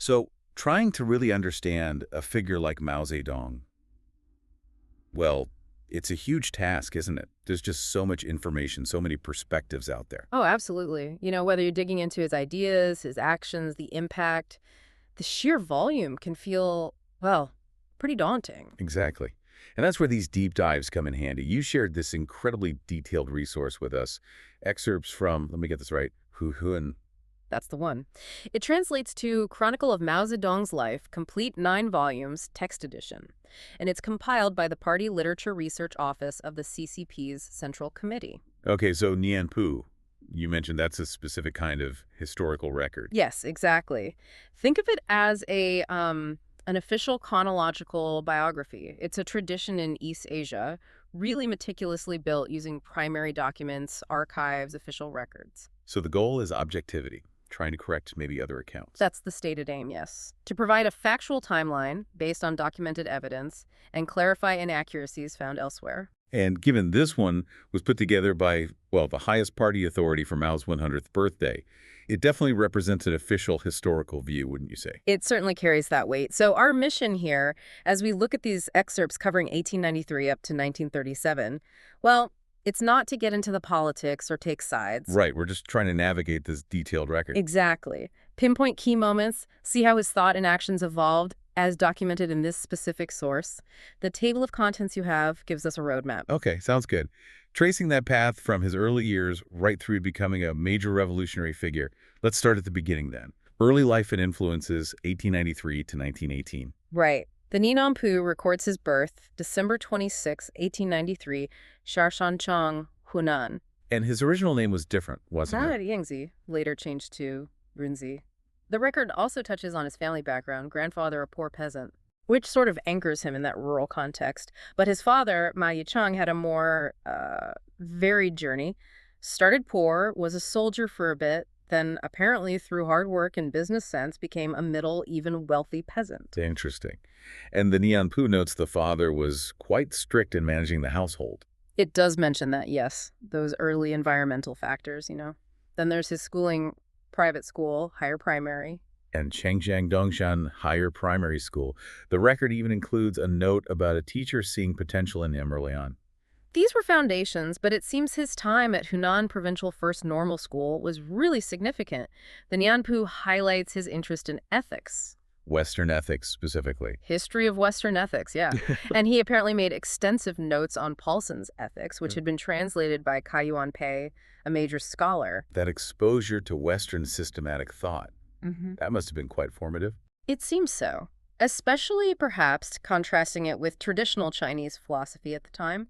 So, trying to really understand a figure like Mao Zedong, well, it's a huge task, isn't it? There's just so much information, so many perspectives out there. Oh, absolutely. Whether you're digging into his ideas, his actions, the impact, the sheer volume can feel, well, pretty daunting. Exactly. And that's where these deep dives come in handy. You shared this incredibly detailed resource with us. Excerpts from, let me get this right, Hu Hun. That's the one. It translates to Chronicle of Mao Zedong's Life, complete 9 volumes, text edition. And it's compiled by the Party Literature Research Office of the CCP's Central Committee. Okay, so Nian Pu, you mentioned that's a specific kind of historical record. Yes, exactly. Think of it as an official chronological biography. It's a tradition in East Asia, really meticulously built using primary documents, archives, official records. So the goal is objectivity, trying to correct maybe other accounts. That's the stated aim, yes. To provide a factual timeline based on documented evidence and clarify inaccuracies found elsewhere. And given this one was put together by, well, the highest party authority for Mao's 100th birthday, it definitely represents an official historical view, wouldn't you say? It certainly carries that weight. So our mission here, as we look at these excerpts covering 1893 up to 1937, well, it's not to get into the politics or take sides. Right, we're just trying to navigate this detailed record. Exactly. Pinpoint key moments, see how his thought and actions evolved as documented in this specific source. The table of contents you have gives us a roadmap. Okay, sounds good. Tracing that path from his early years right through becoming a major revolutionary figure, let's start at the beginning then. Early life and influences, 1893 to 1918. Right. The Ninanpu records his birth, December 26, 1893, Sharshanchang, Hunan. And his original name was different, wasn't it? Not Yingzi, later changed to Runzi. The record also touches on his family background, grandfather a poor peasant, which sort of anchors him in that rural context. But his father, Ma Yicheng, had a more varied journey. Started poor, was a soldier for a bit, then apparently through hard work and business sense became a middle, even wealthy peasant. Interesting. And the Nian Pu notes the father was quite strict in managing the household. It does mention that, yes, those early environmental factors. Then there's his schooling, private school, higher primary. And Chengjiang Dongshan Higher Primary School. The record even includes a note about a teacher seeing potential in him early on. These were foundations, but it seems his time at Hunan Provincial First Normal School was really significant. The Nianpu highlights his interest in ethics. Western ethics, specifically. History of Western ethics, yeah. And he apparently made extensive notes on Paulson's ethics, which had been translated by Kai Yuan Pei, a major scholar. That exposure to Western systematic thought, Mm-hmm. that must have been quite formative. It seems so, especially perhaps contrasting it with traditional Chinese philosophy at the time.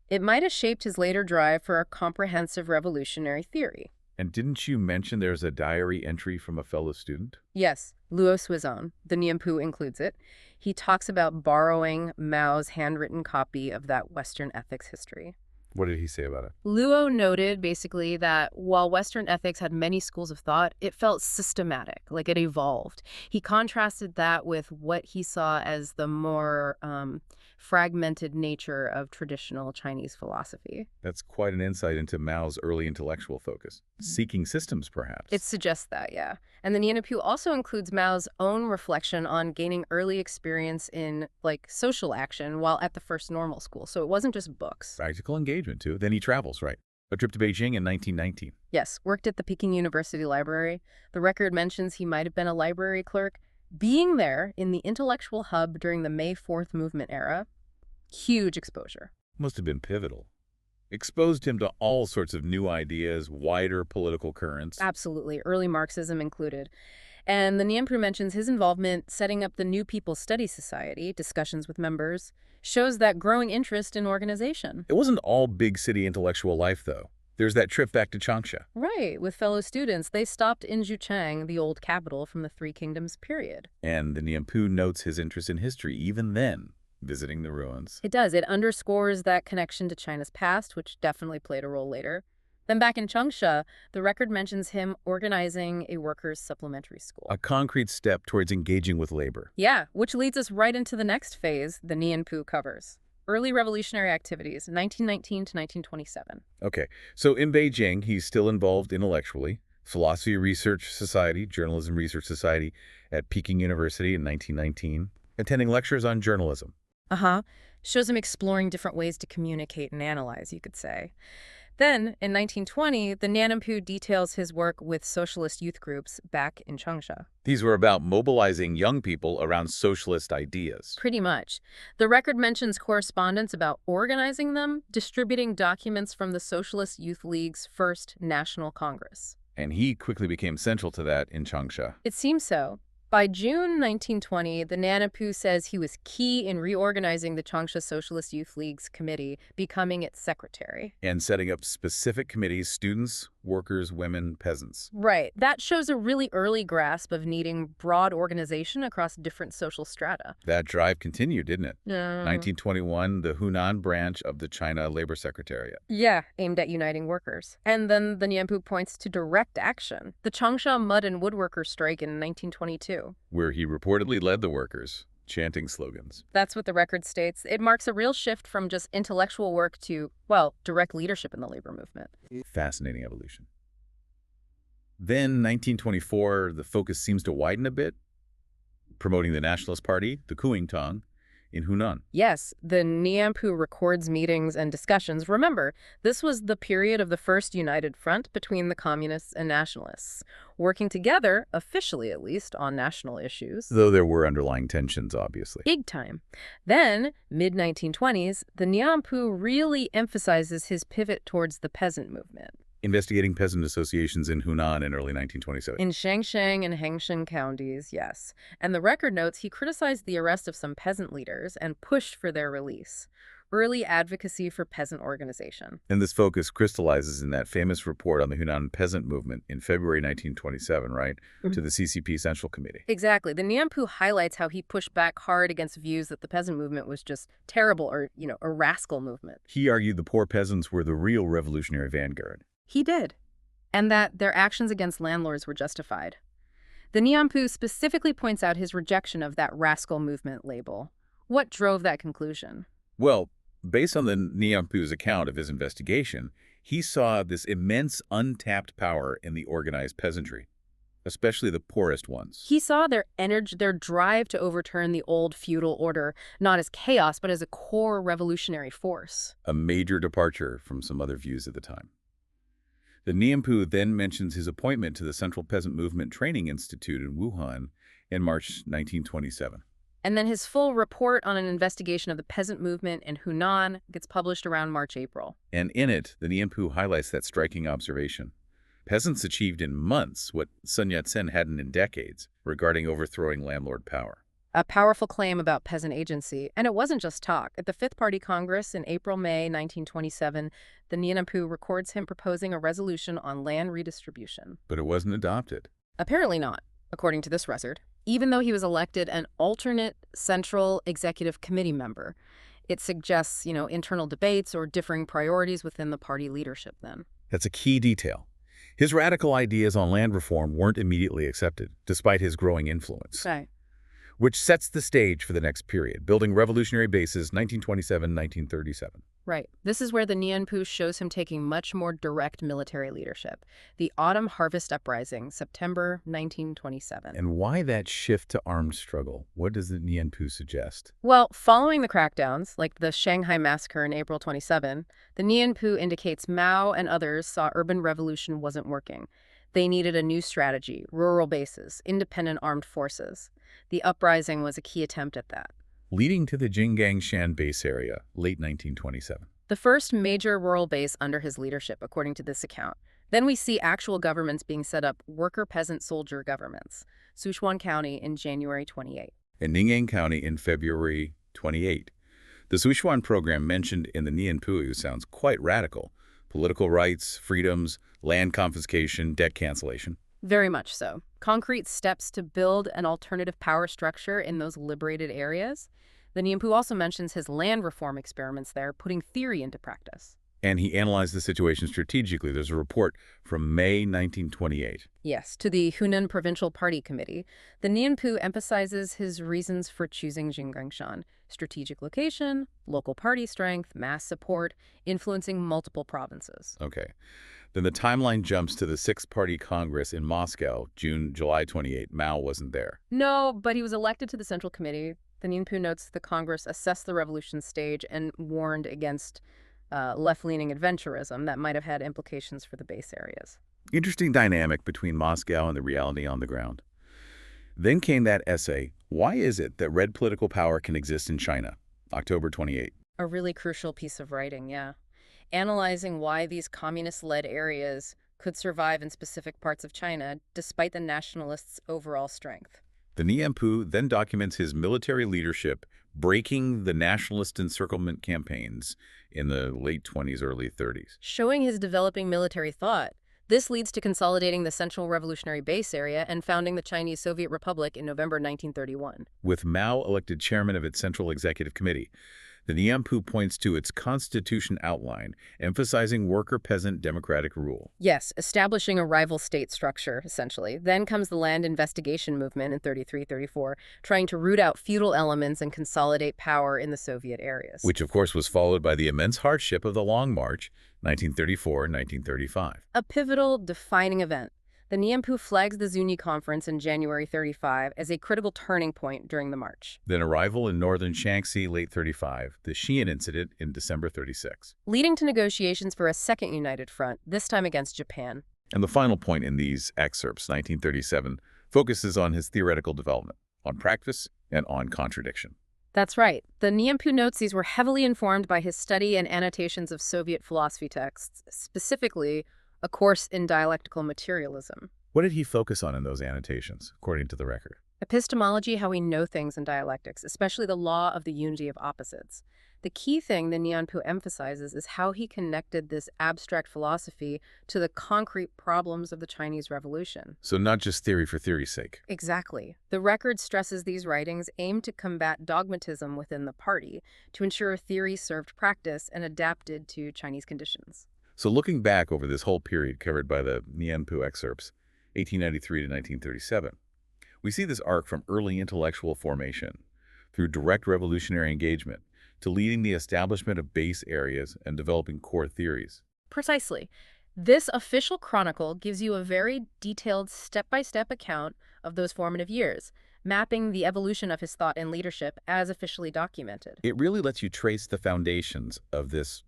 It might have shaped his later drive for a comprehensive revolutionary theory. And didn't you mention there's a diary entry from a fellow student? Yes, Luo Suizong, the Nianpu includes it. He talks about borrowing Mao's handwritten copy of that Western ethics history. What did he say about it? Luo noted basically that while Western ethics had many schools of thought, it felt systematic, like it evolved. He contrasted that with what he saw as the more fragmented nature of traditional Chinese philosophy. That's quite an insight into Mao's early intellectual focus. Seeking systems, perhaps. It suggests that, yeah. And the Nianpu also includes Mao's own reflection on gaining early experience in, social action while at the first normal school. So it wasn't just books. Practical engagement, too. Then he travels, right? A trip to Beijing in 1919. Yes, worked at the Peking University Library. The record mentions he might have been a library clerk. Being there in the intellectual hub during the May 4th movement era, huge exposure. Must have been pivotal. Exposed him to all sorts of new ideas, wider political currents. Absolutely, early Marxism included. And the Nianpu mentions his involvement setting up the New People's Study Society, discussions with members, shows that growing interest in organization. It wasn't all big city intellectual life, though. There's that trip back to Changsha. Right, with fellow students, they stopped in Zhuchang, the old capital from the Three Kingdoms period. And the Nianpu notes his interest in history even then, visiting the ruins. It does. It underscores that connection to China's past, which definitely played a role later. Then back in Changsha, the record mentions him organizing a workers' supplementary school. A concrete step towards engaging with labor. Yeah, which leads us right into the next phase the Nianpu covers. Early revolutionary activities, 1919 to 1927. Okay, so in Beijing, he's still involved intellectually, Philosophy Research Society, Journalism Research Society at Peking University in 1919, attending lectures on journalism. Uh-huh. Shows him exploring different ways to communicate and analyze, you could say. Then, in 1920, the Nanampu details his work with socialist youth groups back in Changsha. These were about mobilizing young people around socialist ideas. Pretty much. The record mentions correspondence about organizing them, distributing documents from the Socialist Youth League's first National Congress. And he quickly became central to that in Changsha. It seems so. By June 1920, the Nanapu says he was key in reorganizing the Changsha Socialist Youth League's committee, becoming its secretary. And setting up specific committees, students, workers, women, peasants. Right. That shows a really early grasp of needing broad organization across different social strata. That drive continued, didn't it? Yeah. 1921, the Hunan branch of the China Labor Secretariat. Yeah, aimed at uniting workers. And then the Nianpu points to direct action, the Changsha Mud and Woodworkers strike in 1922. Where he reportedly led the workers, chanting slogans. That's what the record states. It marks a real shift from just intellectual work to, well, direct leadership in the labor movement. Fascinating evolution. Then, 1924, the focus seems to widen a bit, promoting the Nationalist Party, the Kuomintang, in Hunan. Yes, the Nianpu records meetings and discussions. Remember, this was the period of the first united front between the communists and nationalists, working together, officially at least, on national issues. Though there were underlying tensions, obviously. Big time. Then, mid-1920s, the Nianpu really emphasizes his pivot towards the peasant movement. Investigating peasant associations in Hunan in early 1927. In Shangsheng and Hengshan counties, yes. And the record notes he criticized the arrest of some peasant leaders and pushed for their release. Early advocacy for peasant organization. And this focus crystallizes in that famous report on the Hunan peasant movement in February 1927, right, to the CCP Central Committee. Exactly. The Nianpu highlights how he pushed back hard against views that the peasant movement was just terrible or, a rascal movement. He argued the poor peasants were the real revolutionary vanguard. He did. And that their actions against landlords were justified. The Nianpu specifically points out his rejection of that rascal movement label. What drove that conclusion? Well, based on the Nianpu's account of his investigation, he saw this immense untapped power in the organized peasantry, especially the poorest ones. He saw their energy, their drive to overturn the old feudal order, not as chaos, but as a core revolutionary force. A major departure from some other views at the time. The Nianpu then mentions his appointment to the Central Peasant Movement Training Institute in Wuhan in March 1927. And then his full report on an investigation of the peasant movement in Hunan gets published around March-April. And in it, the Nianpu highlights that striking observation. Peasants achieved in months what Sun Yat-sen hadn't in decades regarding overthrowing landlord power. A powerful claim about peasant agency. And it wasn't just talk. At the Fifth Party Congress in April-May 1927, the Nianpu records him proposing a resolution on land redistribution. But it wasn't adopted. Apparently not, according to this record. Even though he was elected an alternate Central Executive Committee member, it suggests, internal debates or differing priorities within the party leadership then. That's a key detail. His radical ideas on land reform weren't immediately accepted, despite his growing influence. Right. Which sets the stage for the next period, building revolutionary bases 1927-1937. Right. This is where the Nianpu shows him taking much more direct military leadership. The Autumn Harvest Uprising, September 1927. And why that shift to armed struggle? What does the Nianpu suggest? Well, following the crackdowns, like the Shanghai Massacre in April 27, the Nianpu indicates Mao and others saw urban revolution wasn't working. They needed a new strategy, rural bases, independent armed forces. The uprising was a key attempt at that. Leading to the Jinggangshan base area, late 1927. The first major rural base under his leadership, according to this account. Then we see actual governments being set up, worker-peasant-soldier governments. Sichuan County in January 28. And Ning'an County in February 28. The Sichuan program mentioned in the Nianpu sounds quite radical. Political rights, freedoms, land confiscation, debt cancellation. Very much so. Concrete steps to build an alternative power structure in those liberated areas. The Nianpu also mentions his land reform experiments there, putting theory into practice. And he analyzed the situation strategically. There's a report from May 1928. Yes, to the Hunan Provincial Party Committee. The Nianpu emphasizes his reasons for choosing Jinggangshan: strategic location, local party strength, mass support, influencing multiple provinces. Okay. Then the timeline jumps to the Sixth Party Congress in Moscow, July 28. Mao wasn't there. No, but he was elected to the Central Committee. The Ningpo notes the Congress assessed the revolution stage and warned against left-leaning adventurism that might have had implications for the base areas. Interesting dynamic between Moscow and the reality on the ground. Then came that essay, Why is it that red political power can exist in China? October 28. A really crucial piece of writing, yeah. Analyzing why these communist-led areas could survive in specific parts of China despite the nationalists' overall strength. The Nianpu then documents his military leadership breaking the nationalist encirclement campaigns in the late 20s, early 30s. Showing his developing military thought, this leads to consolidating the Central Revolutionary Base area and founding the Chinese Soviet Republic in November 1931. With Mao elected chairman of its Central Executive Committee, the Nianpu points to its constitution outline, emphasizing worker-peasant democratic rule. Yes, establishing a rival state structure, essentially. Then comes the land investigation movement in 33-34, trying to root out feudal elements and consolidate power in the Soviet areas. Which, of course, was followed by the immense hardship of the Long March, 1934-1935. A pivotal, defining event. The Nianpu flags the Zunyi Conference in January 35 as a critical turning point during the march. Then arrival in northern Shaanxi, late 35, the Xi'an incident in December 36. Leading to negotiations for a second united front, this time against Japan. And the final point in these excerpts, 1937, focuses on his theoretical development, on practice, and on contradiction. That's right. The Nianpu notes these were heavily informed by his study and annotations of Soviet philosophy texts, specifically a course in dialectical materialism. What did he focus on in those annotations, according to the record? Epistemology, how we know things in dialectics, especially the law of the unity of opposites. The key thing the Nianpu emphasizes is how he connected this abstract philosophy to the concrete problems of the Chinese Revolution. So not just theory for theory's sake. Exactly. The record stresses these writings aim to combat dogmatism within the party, to ensure theory served practice and adapted to Chinese conditions. So looking back over this whole period covered by the Nianpu excerpts, 1893 to 1937, we see this arc from early intellectual formation, through direct revolutionary engagement, to leading the establishment of base areas and developing core theories. Precisely. This official chronicle gives you a very detailed step-by-step account of those formative years, mapping the evolution of his thought and leadership as officially documented. It really lets you trace the foundations of this,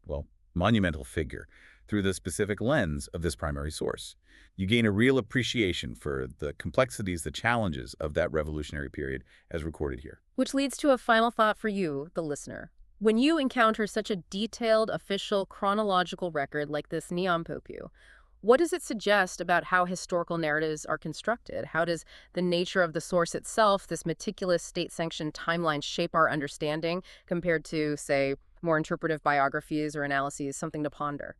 monumental figure through the specific lens of this primary source. You gain a real appreciation for the complexities, the challenges of that revolutionary period as recorded here. Which leads to a final thought for you, the listener. When you encounter such a detailed, official, chronological record like this Nianpu, what does it suggest about how historical narratives are constructed? How does the nature of the source itself, this meticulous state-sanctioned timeline, shape our understanding compared to, say, more interpretive biographies or analyses? Something to ponder.